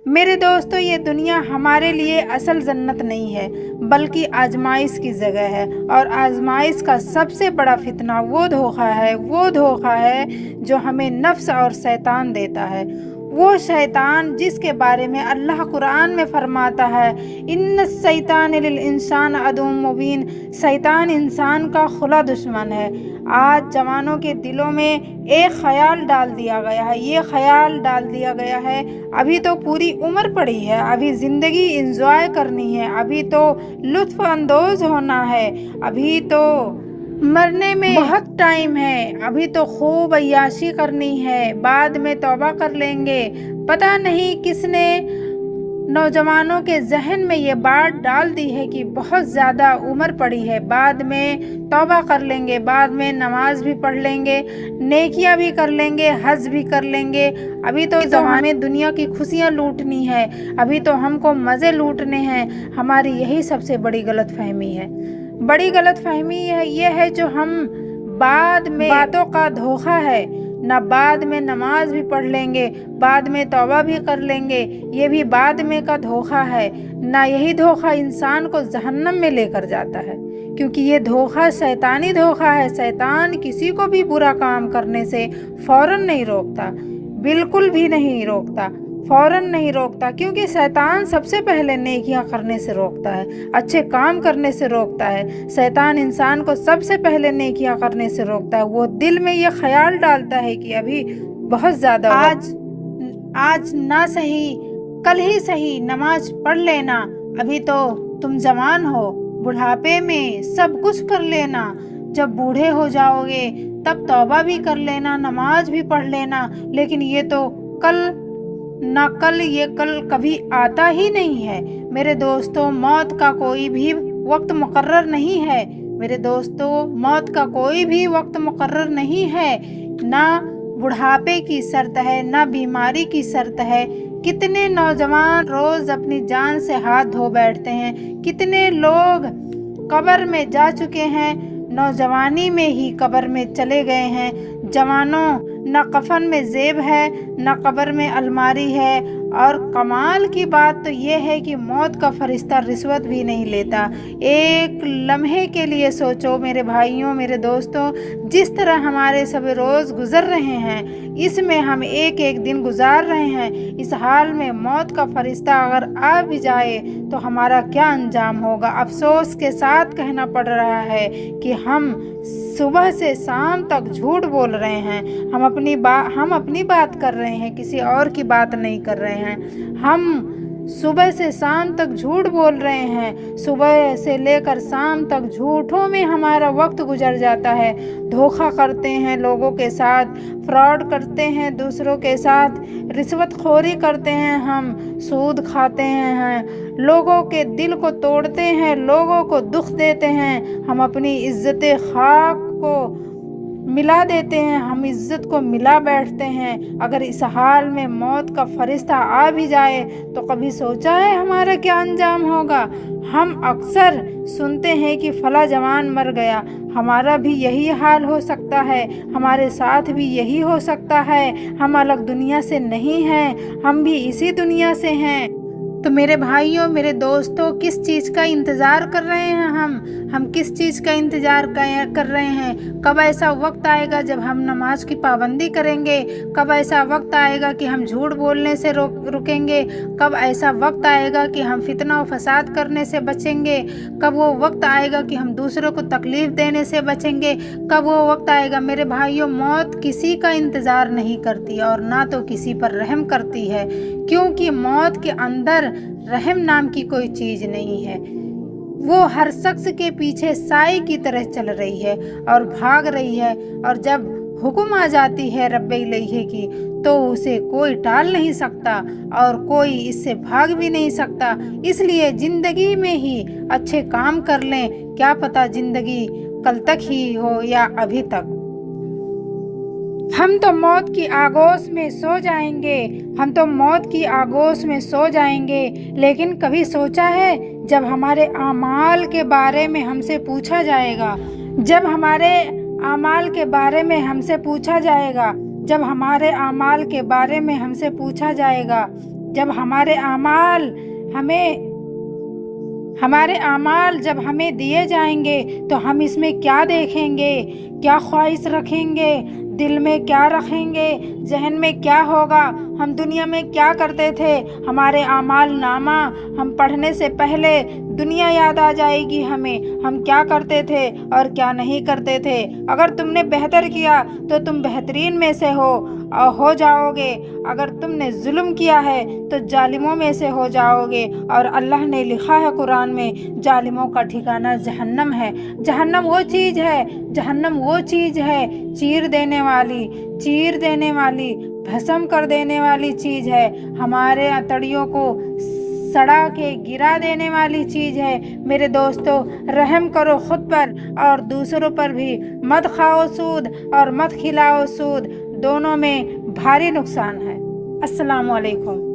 میرے دوستو، یہ دنیا ہمارے لیے اصل جنت نہیں ہے بلکہ آزمائش کی جگہ ہے، اور آزمائش کا سب سے بڑا فتنہ وہ دھوکہ ہے جو ہمیں نفس اور شیطان دیتا ہے۔ وہ شیطان جس کے بارے میں اللہ قرآن میں فرماتا ہے، ان الشیطان للانسان عدو مبین، شیطان انسان کا کھلا دشمن ہے۔ آج جوانوں کے دلوں میں ایک خیال ڈال دیا گیا ہے، یہ خیال ڈال دیا گیا ہے ابھی تو پوری عمر پڑی ہے، ابھی زندگی انجوائے کرنی ہے، ابھی تو لطف اندوز ہونا ہے، ابھی تو مرنے میں بہت ٹائم ہے، ابھی تو خوب عیاشی کرنی ہے، بعد میں توبہ کر لیں گے۔ پتہ نہیں کس نے نوجوانوں کے ذہن میں یہ بات ڈال دی ہے کہ بہت زیادہ عمر پڑی ہے، بعد میں توبہ کر لیں گے، بعد میں نماز بھی پڑھ لیں گے، نیکیاں بھی کر لیں گے، حج بھی کر لیں گے، ابھی تو ہمیں دنیا کی خوشیاں لوٹنی ہے، ابھی تو ہم کو مزے لوٹنے ہیں۔ ہماری یہی سب سے بڑی غلط فہمی ہے۔ بڑی غلط فہمی یہ ہے جو ہم بعد میں باتوں کا دھوکہ ہے، نہ بعد میں نماز بھی پڑھ لیں گے، بعد میں توبہ بھی کر لیں گے، یہ بھی بعد میں کا دھوکہ ہے، نہ یہی دھوکہ انسان کو جہنم میں لے کر جاتا ہے، کیونکہ یہ دھوکہ شیطانی دھوکہ ہے۔ شیطان کسی کو بھی برا کام کرنے سے فوراً نہیں روکتا، بالکل بھی نہیں روکتا، فوراً نہیں روکتا، کیونکہ شیطان سب سے پہلے نیکیاں کرنے سے روکتا ہے، اچھے کام کرنے سے روکتا ہے۔ شیطان انسان کو سب سے پہلے نیکیاں کرنے سے روکتا ہے۔ وہ دل میں یہ خیال ڈالتا ہے کہ ابھی بہت زیادہ آج نہ صحیح کل ہی صحیح نماز پڑھ لینا، ابھی تو تم جوان ہو، بڑھاپے میں سب کچھ کر لینا، جب بوڑھے ہو جاؤ گے تب توبہ بھی کر لینا، نماز بھی پڑھ لینا، لیکن یہ تو یہ کل کبھی آتا ہی نہیں ہے۔ میرے دوستو، موت کا کوئی بھی وقت مقرر نہیں ہے، میرے دوستو، موت کا کوئی بھی وقت مقرر نہیں ہے، نہ بڑھاپے کی شرط ہے، نہ بیماری کی شرط ہے۔ کتنے نوجوان روز اپنی جان سے ہاتھ دھو بیٹھتے ہیں، کتنے لوگ قبر میں جا چکے ہیں، نوجوانی میں ہی قبر میں چلے گئے ہیں۔ جوانوں، نہ کفن میں زیب ہے، نہ قبر میں الماری ہے، اور کمال کی بات تو یہ ہے کہ موت کا فرشتہ رشوت بھی نہیں لیتا۔ ایک لمحے کے لیے سوچو میرے بھائیوں، میرے دوستوں، جس طرح ہمارے سب روز گزر رہے ہیں، اس میں ہم ایک ایک دن گزار رہے ہیں، اس حال میں موت کا فرشتہ اگر آ بھی جائے تو ہمارا کیا انجام ہوگا؟ افسوس کے ساتھ کہنا پڑ رہا ہے کہ ہم صبح سے شام تک جھوٹ بول رہے ہیں، ہم اپنی بات کر رہے ہیں، کسی اور کی بات نہیں کر رہے ہیں۔ ہم صبح سے شام تک جھوٹ بول رہے ہیں، صبح سے لے کر شام تک جھوٹوں میں ہمارا وقت گزر جاتا ہے، دھوکہ کرتے ہیں لوگوں کے ساتھ، فراڈ کرتے ہیں دوسروں کے ساتھ، رشوت خوری کرتے ہیں، ہم سود کھاتے ہیں، لوگوں کے دل کو توڑتے ہیں، لوگوں کو دکھ دیتے ہیں، ہم اپنی عزت خاک کو ملا دیتے ہیں، ہم عزت کو ملا بیٹھتے ہیں۔ اگر اس حال میں موت کا فرشتہ آ بھی جائے تو کبھی سوچا ہے ہمارا کیا انجام ہوگا؟ ہم اکثر سنتے ہیں کہ فلاں جوان مر گیا، ہمارا بھی یہی حال ہو سکتا ہے، ہمارے ساتھ بھی یہی ہو سکتا ہے، ہم الگ دنیا سے نہیں ہیں، ہم بھی اسی دنیا سے ہیں۔ تو میرے بھائیوں، میرے دوستوں، کس چیز کا انتظار کر رہے ہیں ہم کس چیز کا انتظار کر رہے ہیں؟ کب ایسا وقت آئے گا جب ہم نماز کی پابندی کریں گے؟ کب ایسا وقت آئے گا کہ ہم جھوٹ بولنے سے رکیں گے؟ کب ایسا وقت آئے گا کہ ہم فتنہ و فساد کرنے سے بچیں گے؟ کب وہ وقت آئے گا کہ ہم دوسروں کو تکلیف دینے سے بچیں گے؟ کب وہ وقت آئے گا؟ میرے بھائیوں، موت کسی کا انتظار نہیں کرتی اور نہ تو کسی پر رحم کرتی ہے، کیونکہ موت کے اندر رحم نام کی کوئی چیز نہیں ہے۔ وہ ہر شخص کے پیچھے سائے کی طرح چل رہی ہے اور بھاگ رہی ہے، اور جب حکم آ جاتی ہے رب الہی کی تو اسے کوئی ٹال نہیں سکتا اور کوئی اس سے بھاگ بھی نہیں سکتا۔ اس لیے زندگی میں ہی اچھے کام کر لیں، کیا پتہ زندگی کل تک ہی ہو یا ابھی تک۔ ہم تو موت کی آگوش میں سو جائیں گے، لیکن کبھی سوچا ہے جب ہمارے اعمال کے بارے میں ہم سے پوچھا جائے گا، جب ہمارے اعمال کے بارے میں ہم سے پوچھا جائے گا جب ہمارے اعمال جب ہمیں دیے جائیں گے تو ہم اس میں کیا دیکھیں گے، کیا خواہش رکھیں گے، دل میں کیا رکھیں گے، ذہن میں کیا ہوگا، ہم دنیا میں کیا کرتے تھے، ہمارے اعمال نامہ ہم پڑھنے سے پہلے دنیا یاد آ جائے گی ہمیں، ہم کیا کرتے تھے اور کیا نہیں کرتے تھے۔ اگر تم نے بہتر کیا تو تم بہترین میں سے ہو جاؤ گے، اگر تم نے ظلم کیا ہے تو ظالموں میں سے ہو جاؤ گے۔ اور اللہ نے لکھا ہے قرآن میں، ظالموں کا ٹھکانہ جہنم ہے۔ جہنم وہ چیز ہے چیر دینے والی، بھسم کر دینے والی چیز ہے، ہمارے اتڑیوں کو سڑا کے گرا دینے والی چیز ہے۔ میرے دوستو، رحم کرو خود پر اور دوسروں پر بھی، مت کھاؤ سود اور مت کھلاؤ سود، دونوں میں بھاری نقصان ہے۔ السلام علیکم۔